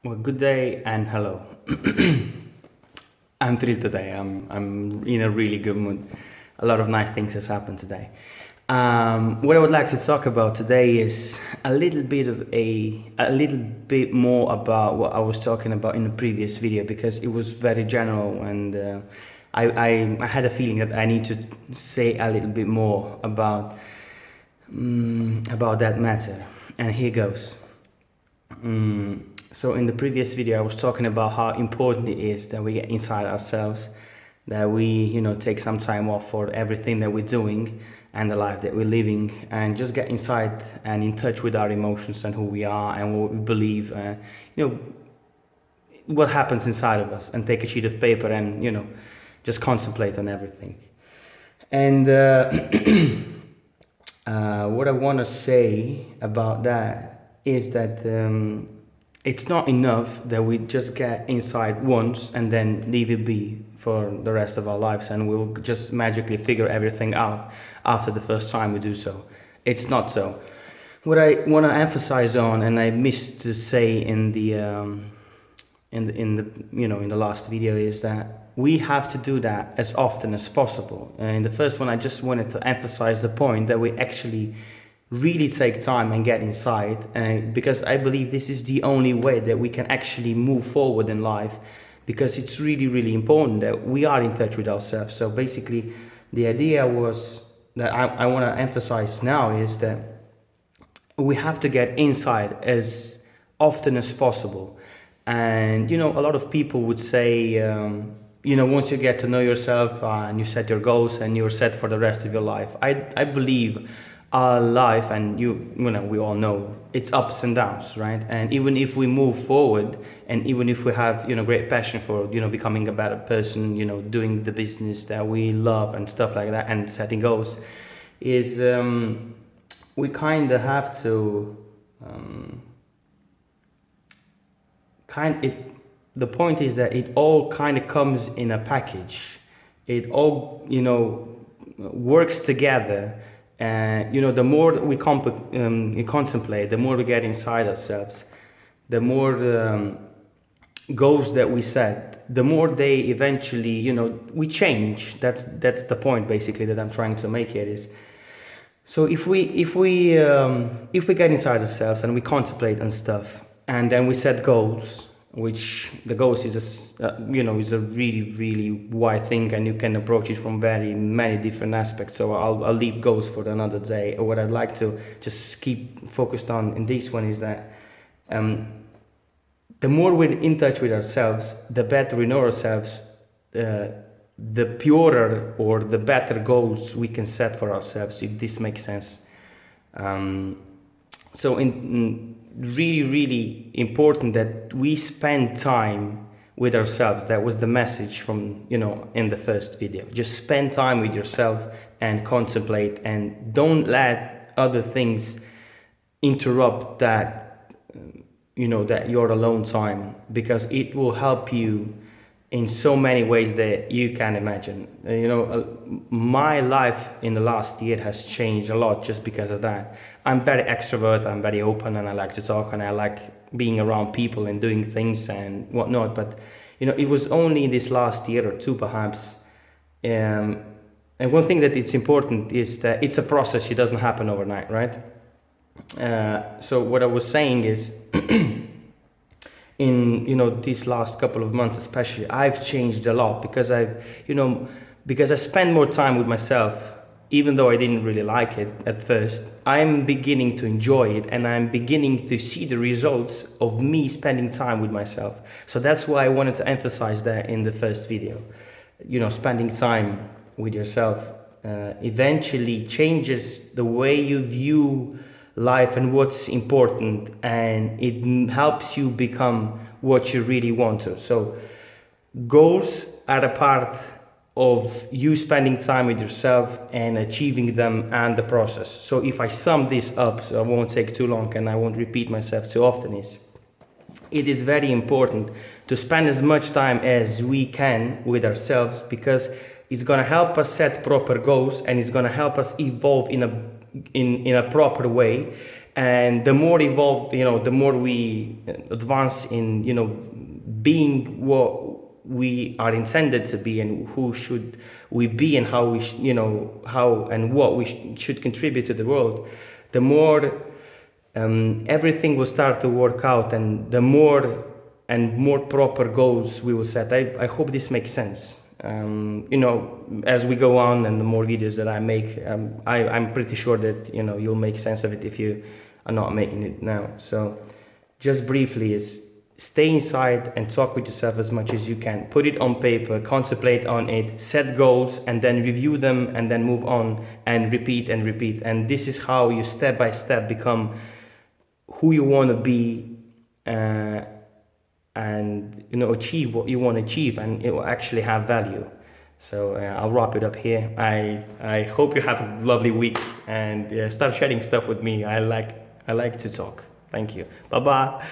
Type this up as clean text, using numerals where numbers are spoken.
Well, good day and hello. I'm thrilled today. I'm in a really good mood. A lot of nice things has happened today. What I would like to talk about today is a little bit more about what I was talking about in the previous video because it was very general and I had a feeling that I need to say a little bit more about that matter. And here goes. So in the previous video, I was talking about how important it is that we get inside ourselves, that we, take some time off for everything that we're doing and the life that we're living, and just get inside and in touch with our emotions and who we are and what we believe, what happens inside of us, and take a sheet of paper and, just contemplate on everything. And what I want to say about that is that it's not enough that we just get inside once and then leave it be for the rest of our lives and we'll just magically figure everything out after the first time we do so. It's not so. What I want to emphasize on, and I missed to say in the last video, is that we have to do that as often as possible. In the first one, I just wanted to emphasize the point that we actually really take time and get inside, because I believe this is the only way that we can actually move forward in life, because it's really, really important that we are in touch with ourselves. So basically, the idea was that I want to emphasize now is that we have to get inside as often as possible. And, a lot of people would say, once you get to know yourself and you set your goals and you're set for the rest of your life. I believe our life, and we all know it's ups and downs, right? And even if we move forward, and even if we have great passion for becoming a better person, doing the business that we love and stuff like that, and setting goals, is we kind of have to the point is that it all kind of comes in a package. It all works together. The more we contemplate, the more we get inside ourselves, the more goals that we set, the more they eventually, we change. That's the point basically that I'm trying to make here is. So if we get inside ourselves and we contemplate on stuff, and then we set goals, which the goals is is a really, really wide thing, and you can approach it from very many different aspects. So I'll leave goals for another day. What I'd like to just keep focused on in this one is that the more we're in touch with ourselves, the better we know ourselves, the purer or the better goals we can set for ourselves, if this makes sense. So really, really important that we spend time with ourselves. That was the message from, in the first video. Just spend time with yourself and contemplate, and don't let other things interrupt that, that your alone time, because it will help you in so many ways that you can imagine. My life in the last year has changed a lot just because of that. I'm very extrovert, I'm very open, and I like to talk, and I like being around people and doing things and whatnot. But, it was only in this last year or two, perhaps. And one thing that it's important is that it's a process. It doesn't happen overnight, right? So what I was saying is, in these last couple of months especially, I've changed a lot because because I spend more time with myself, even though I didn't really like it at first. I'm beginning to enjoy it, and I'm beginning to see the results of me spending time with myself. So that's why I wanted to emphasize that in the first video. Spending time with yourself eventually changes the way you view life and what's important, and it helps you become what you really want to. So goals are a part of you spending time with yourself and achieving them, and the process. So if I sum this up, so I won't take too long and I won't repeat myself too often, it is very important to spend as much time as we can with ourselves, because it's going to help us set proper goals, and it's going to help us evolve in a proper way, And the more evolved, the more we advance in, being what we are intended to be, and who should we be, and how we, how and what we should contribute to the world, the more everything will start to work out, and the more and more proper goals we will set. I hope this makes sense. As we go on, and the more videos that I make, I'm pretty sure that you'll make sense of it if you are not making it now. So just briefly is stay inside and talk with yourself as much as you can. Put it on paper, contemplate on it, set goals, and then review them, and then move on and repeat and repeat. And this is how you step by step become who you want to be, and achieve what you want to achieve, and it will actually have value. So I'll wrap it up here. I hope you have a lovely week, and start sharing stuff with me. I like to talk. Thank you. Bye bye.